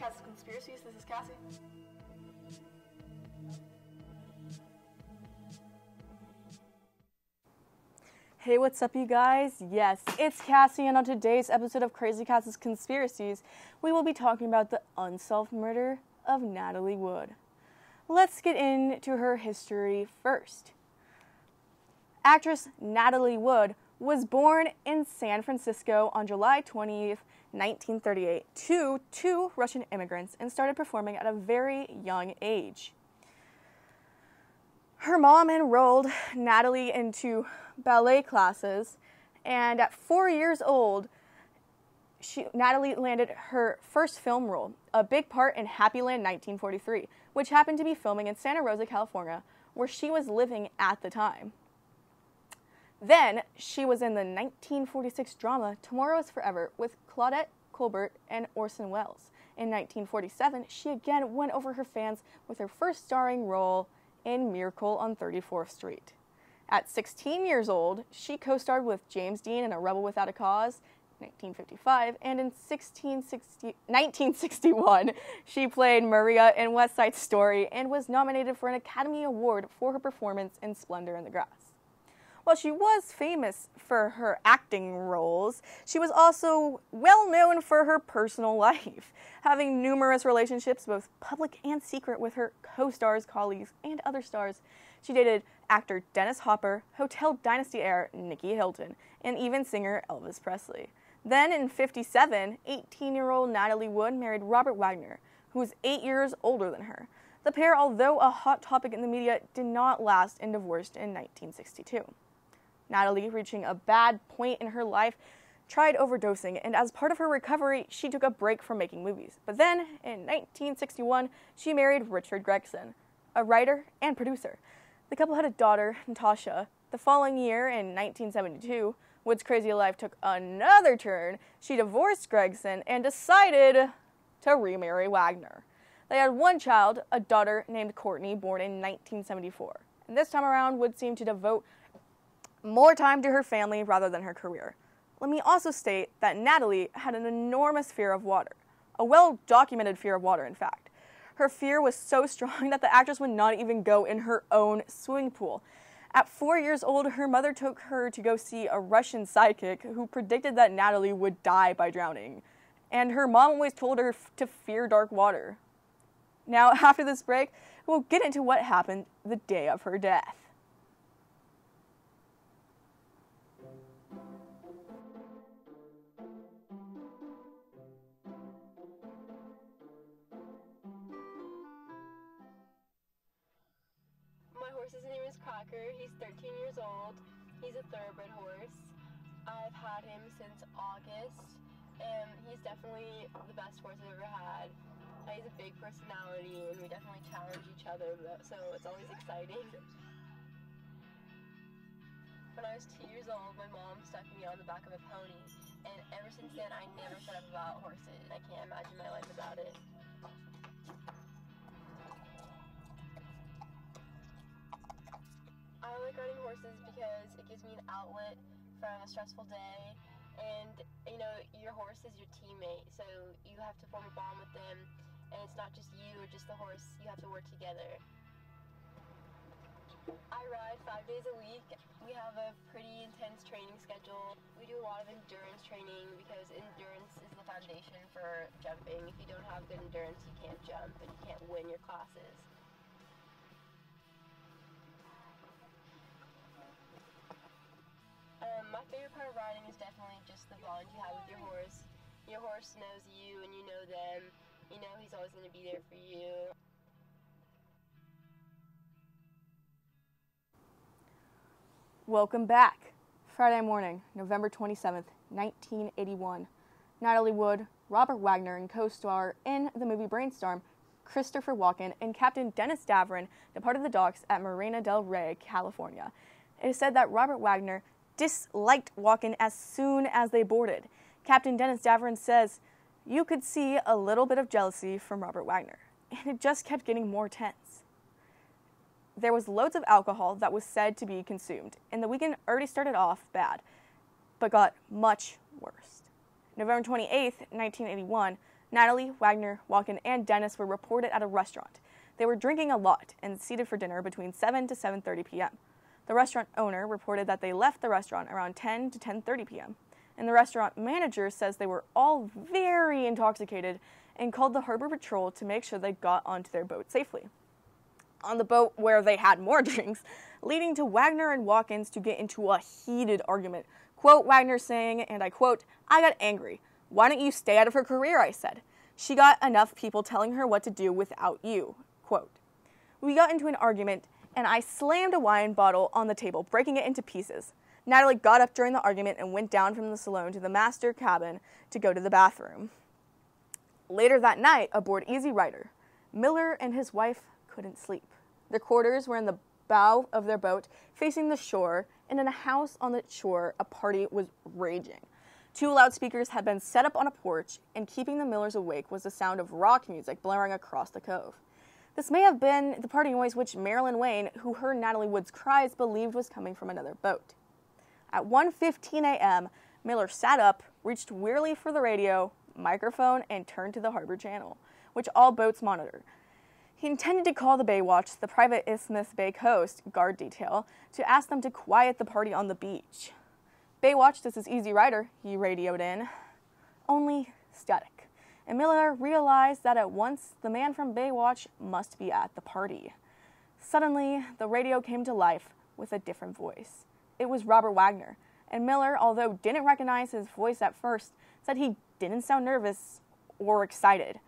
Cassie's Conspiracies. This is Cassie. Hey, what's up, you guys? Yes, it's Cassie, and on today's episode of Crazy Cassie's Conspiracies, we will be talking about the unsolved murder of Natalie Wood. Let's get into her history first. Actress Natalie Wood was born in San Francisco on July 20th, 1938, to two Russian immigrants and started performing at a very young age. Her mom enrolled Natalie into ballet classes, and at 4 years old, Natalie landed her first film role, a big part in Happyland 1943, which happened to be filming in Santa Rosa, California, where she was living at the time. Then, she was in the 1946 drama Tomorrow is Forever with Claudette Colbert and Orson Welles. In 1947, she again won over her fans with her first starring role in Miracle on 34th Street. At 16 years old, she co-starred with James Dean in A Rebel Without a Cause, 1955, and in 1961, she played Maria in West Side Story and was nominated for an Academy Award for her performance in Splendor in the Grass. While she was famous for her acting roles, she was also well known for her personal life, having numerous relationships, both public and secret, with her co-stars, colleagues, and other stars. She dated actor Dennis Hopper, Hotel Dynasty heir Nicky Hilton, and even singer Elvis Presley. Then in 1957, 18-year-old Natalie Wood married Robert Wagner, who was 8 years older than her. The pair, although a hot topic in the media, did not last and divorced in 1962. Natalie, reaching a bad point in her life, tried overdosing, and as part of her recovery, she took a break from making movies. But then, in 1961, she married Richard Gregson, a writer and producer. The couple had a daughter, Natasha. The following year, in 1972, Wood's crazy life took another turn. She divorced Gregson and decided to remarry Wagner. They had one child, a daughter named Courtney, born in 1974. And this time around, Wood seemed to devote more time to her family rather than her career. Let me also state that Natalie had an enormous fear of water, a well-documented fear of water, in fact. Her fear was so strong that the actress would not even go in her own swimming pool. At 4 years old, her mother took her to go see a Russian psychic who predicted that Natalie would die by drowning, and her mom always told her to fear dark water. Now, after this break, we'll get into what happened the day of her death. His name is Cracker. He's 13 years old. He's a thoroughbred horse. I've had him since August, and he's definitely the best horse I've ever had. He's a big personality, and we definitely challenge each other, so it's always exciting. When I was 2 years old, my mom stuck me on the back of a pony, and ever since then, I never shut up about horses. I can't imagine my life without it. I like riding horses because it gives me an outlet from a stressful day, and you know, your horse is your teammate, so you have to form a bond with them, and it's not just you or just the horse, you have to work together. I ride 5 days a week. We have a pretty intense training schedule. We do a lot of endurance training because endurance is the foundation for jumping. If you don't have good endurance, you can't jump and you can't win your classes. My favorite part of riding is definitely just the bond you have with your horse. Your horse knows you and you know them. You know he's always going to be there for you. Welcome back. Friday morning, November 27th, 1981. Natalie Wood, Robert Wagner, and co-star in the movie Brainstorm, Christopher Walken, and Captain Dennis Davern departed the docks at Marina del Rey, California. It is said that Robert Wagner disliked Walken as soon as they boarded. Captain Dennis Davern says, "You could see a little bit of jealousy from Robert Wagner, and it just kept getting more tense." There was loads of alcohol that was said to be consumed, and the weekend already started off bad, but got much worse. November 28th, 1981, Natalie, Wagner, Walken, and Dennis were reported at a restaurant. They were drinking a lot and seated for dinner between 7 to 7:30 p.m. The restaurant owner reported that they left the restaurant around 10 to 10:30 p.m. And the restaurant manager says they were all very intoxicated and called the harbor patrol to make sure they got onto their boat safely. On the boat, where they had more drinks, leading to Wagner and Watkins to get into a heated argument. Quote Wagner saying, and I quote, "I got angry. Why don't you stay out of her career, I said. She got enough people telling her what to do without you." Quote, "We got into an argument, and I slammed a wine bottle on the table, breaking it into pieces. Natalie got up during the argument and went down from the saloon to the master cabin to go to the bathroom." Later that night, aboard Easy Rider, Miller and his wife couldn't sleep. Their quarters were in the bow of their boat, facing the shore, and in a house on the shore, a party was raging. 2 loudspeakers had been set up on a porch, and keeping the Millers awake was the sound of rock music blaring across the cove. This may have been the party noise which Marilyn Wayne, who heard Natalie Wood's cries, believed was coming from another boat. At 1:15 a.m., Miller sat up, reached wearily for the radio, microphone, and turned to the harbor channel, which all boats monitor. He intended to call the Baywatch, the private Isthmus Bay Coast guard detail, to ask them to quiet the party on the beach. "Baywatch, this is Easy Rider," he radioed in. Only static. And Miller realized that at once the man from Baywatch must be at the party. Suddenly, the radio came to life with a different voice. It was Robert Wagner, and Miller, although didn't recognize his voice at first, said he didn't sound nervous or excited.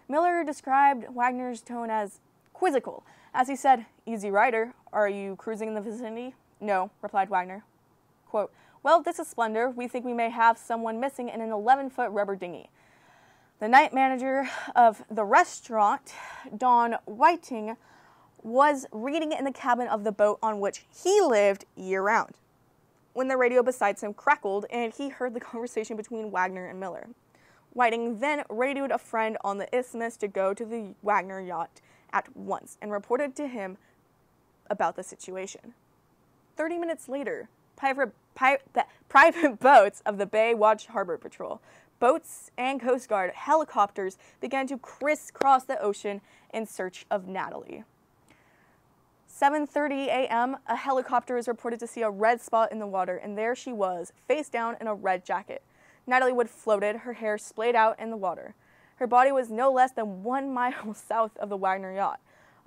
Miller described Wagner's tone as quizzical, as he said, "Easy Rider, are you cruising in the vicinity?" "No," replied Wagner. Quote, "Well, this is Splendor. We think we may have someone missing in an 11-foot rubber dinghy." The night manager of the restaurant, Don Whiting, was reading in the cabin of the boat on which he lived year-round, when the radio beside him crackled and he heard the conversation between Wagner and Miller. Whiting then radioed a friend on the isthmus to go to the Wagner yacht at once and reported to him about the situation. 30 minutes later, private boats of the Baywatch Harbor Patrol, boats and Coast Guard helicopters began to crisscross the ocean in search of Natalie. 7:30 a.m., a helicopter was reported to see a red spot in the water, and there she was, face down in a red jacket. Natalie Wood floated, her hair splayed out in the water. Her body was no less than 1 mile south of the Wagner yacht,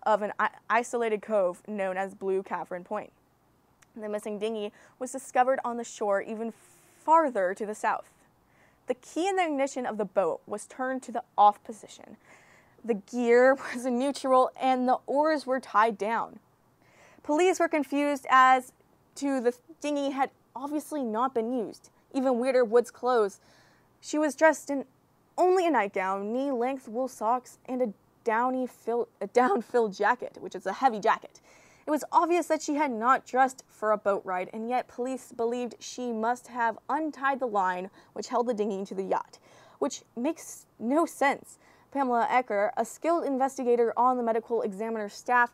of an isolated cove known as Blue Cavern Point. The missing dinghy was discovered on the shore even farther to the south. The key in the ignition of the boat was turned to the off position. The gear was in neutral, and the oars were tied down. Police were confused as to the dinghy had obviously not been used. Even weirder, Wood's clothes. She was dressed in only a nightgown, knee-length wool socks, and a down-filled jacket, which is a heavy jacket. It was obvious that she had not dressed for a boat ride, and yet police believed she must have untied the line which held the dinghy to the yacht, which makes no sense. Pamela Ecker, a skilled investigator on the medical examiner's staff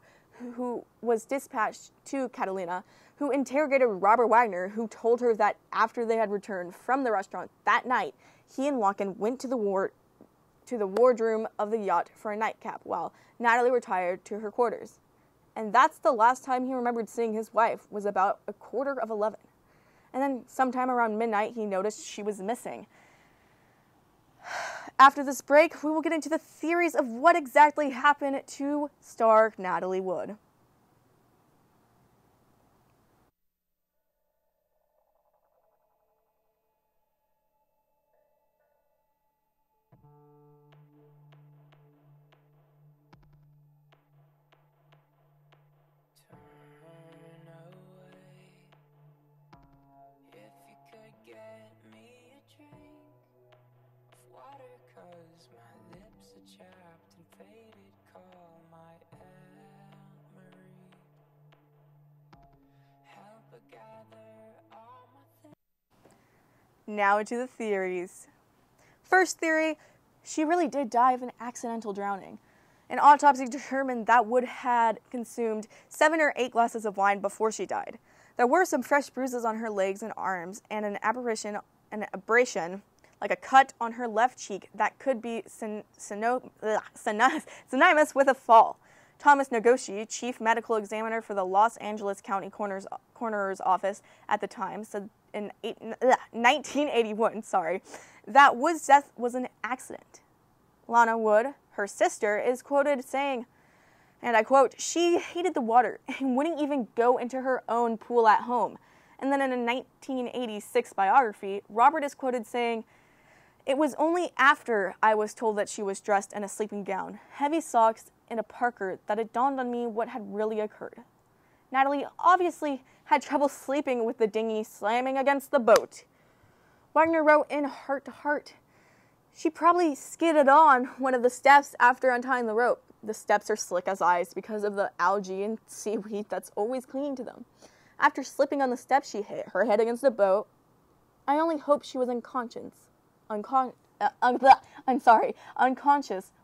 who was dispatched to Catalina, who interrogated Robert Wagner, who told her that after they had returned from the restaurant that night, he and Walken went to the wardroom of the yacht for a nightcap, while Natalie retired to her quarters. And that's the last time he remembered seeing his wife, was about 11:15. And then sometime around midnight, he noticed she was missing. After this break, we will get into the theories of what exactly happened to star Natalie Wood. Now into the theories. First theory, she really did die of an accidental drowning. An autopsy determined that Wood had consumed 7 or 8 glasses of wine before she died. There were some fresh bruises on her legs and arms, and an abrasion, like a cut on her left cheek that could be synonymous with a fall. Thomas Nogoshi, chief medical examiner for the Los Angeles County Coroner's Office at the time, said in 1981, that Wood's death was an accident. Lana Wood, her sister, is quoted saying, and I quote, "She hated the water and wouldn't even go into her own pool at home." And then in a 1986 biography, Robert is quoted saying, "It was only after I was told that she was dressed in a sleeping gown, heavy socks, and a parka that it dawned on me what had really occurred." Natalie obviously had trouble sleeping with the dinghy slamming against the boat. Wagner wrote in Heart to Heart, "She probably skidded on one of the steps after untying the rope. The steps are slick as ice because of the algae and seaweed that's always clinging to them. After slipping on the steps, she hit her head against the boat. I only hope she was unconscious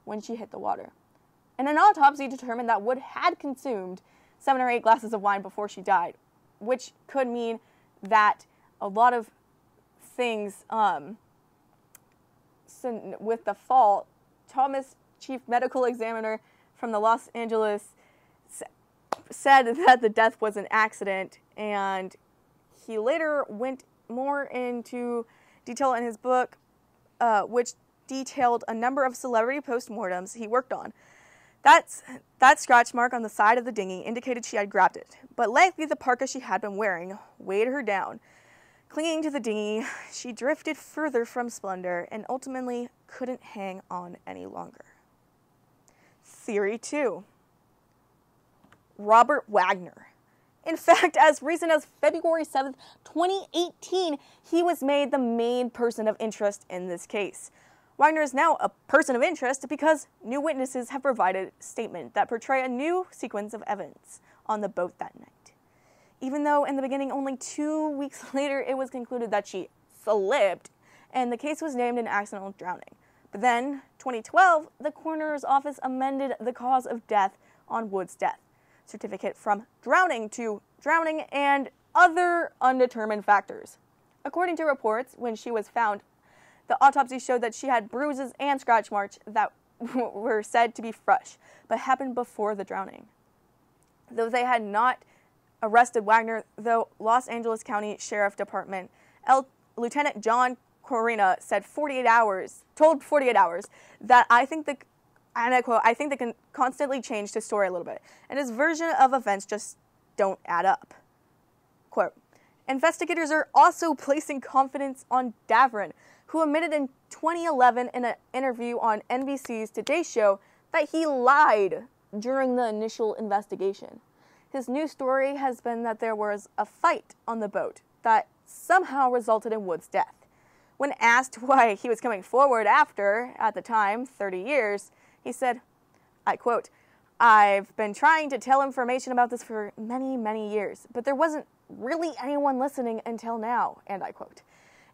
when she hit the water." And an autopsy determined that Wood had consumed 7 or 8 glasses of wine before she died, which could mean that a lot of things with the fall. Thomas, chief medical examiner from the Los Angeles, said that the death was an accident, and he later went more into detail in his book, which detailed a number of celebrity postmortems he worked on. That scratch mark on the side of the dinghy indicated she had grabbed it, but likely the parka she had been wearing weighed her down. Clinging to the dinghy, she drifted further from Splendor and ultimately couldn't hang on any longer. Theory 2. Robert Wagner. In fact, as recent as February 7th, 2018, he was made the main person of interest in this case. Wagner is now a person of interest because new witnesses have provided a statement that portray a new sequence of events on the boat that night. Even though in the beginning, only 2 weeks later, it was concluded that she slipped, and the case was named an accidental drowning. But then, 2012, the coroner's office amended the cause of death on Wood's death certificate from drowning to drowning and other undetermined factors. According to reports, when she was found, the autopsy showed that she had bruises and scratch marks that were said to be fresh, but happened before the drowning. Though they had not arrested Wagner, though Los Angeles County Sheriff Department Lieutenant John Corina said 48 hours that I think the, and I quote, "I think they can constantly change his story a little bit, and his version of events just don't add up." Quote, "Investigators are also placing confidence on Davern, who admitted in 2011 in an interview on NBC's Today Show that he lied during the initial investigation. His new story has been that there was a fight on the boat that somehow resulted in Wood's death. When asked why he was coming forward after, at the time, 30 years, he said, I quote, "I've been trying to tell information about this for many, many years, but there wasn't really anyone listening until now," and I quote.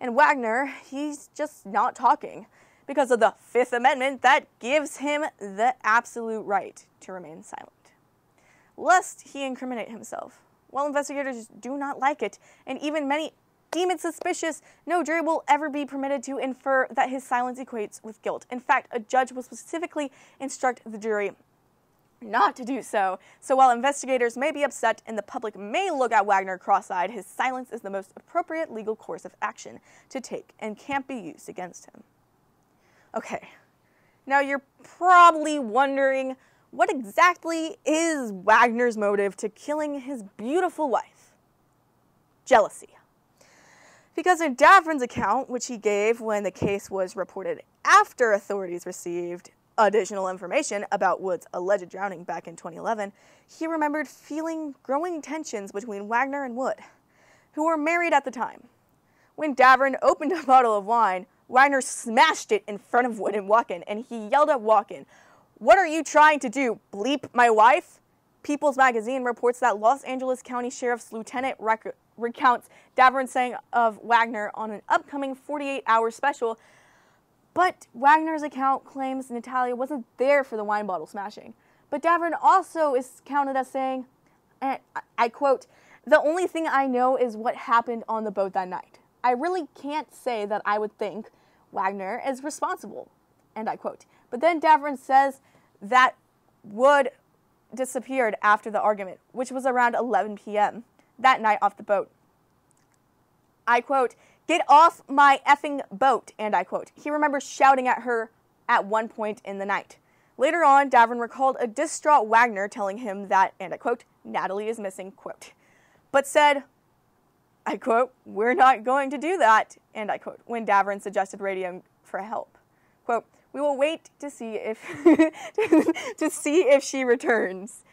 And Wagner, he's just not talking because of the Fifth Amendment that gives him the absolute right to remain silent, lest he incriminate himself. While investigators do not like it, and even many deem it suspicious, no jury will ever be permitted to infer that his silence equates with guilt. In fact, a judge will specifically instruct the jury not to do so. So while investigators may be upset and the public may look at Wagner cross-eyed, his silence is the most appropriate legal course of action to take and can't be used against him. Okay, now you're probably wondering, what exactly is Wagner's motive to killing his beautiful wife? Jealousy. Because in Davern's account, which he gave when the case was reported after authorities received additional information about Wood's alleged drowning back in 2011, he remembered feeling growing tensions between Wagner and Wood, who were married at the time. When Davern opened a bottle of wine, Wagner smashed it in front of Wood and Walken, and he yelled at Walken, "What are you trying to do, bleep my wife?" People's Magazine reports that Los Angeles County Sheriff's Lieutenant recounts Davern saying of Wagner on an upcoming 48-hour special, but Wagner's account claims Natalia wasn't there for the wine bottle smashing. But Davern also is counted as saying, and I quote, "The only thing I know is what happened on the boat that night. I really can't say that I would think Wagner is responsible, and I quote. But then Davern says that Wood disappeared after the argument, which was around 11 p.m. that night off the boat. I quote, "Get off my effing boat," and I quote. He remembers shouting at her at one point in the night. Later on, Davern recalled a distraught Wagner telling him that, and I quote, "Natalie is missing," quote, but said, I quote, "We're not going to do that," and I quote, when Davern suggested radioing for help. Quote, "We will wait to see if she returns."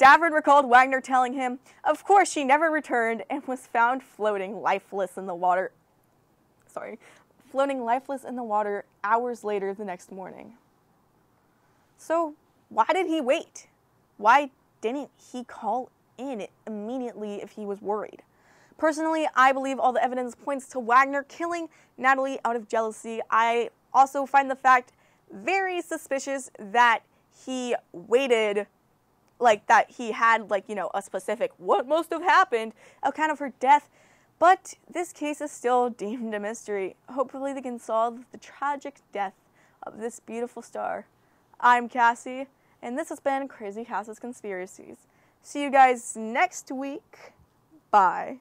Davern recalled Wagner telling him, of course she never returned and was found floating lifeless in the water hours later the next morning. So why did he wait? Why didn't he call in immediately if he was worried? Personally, I believe all the evidence points to Wagner killing Natalie out of jealousy. I also find the fact very suspicious that he waited, like that he had, like, you know, a specific what must have happened account of her death. But this case is still deemed a mystery. Hopefully they can solve the tragic death of this beautiful star. I'm Cassie, and this has been Crazy Cassie's Conspiracies. See you guys next week. Bye.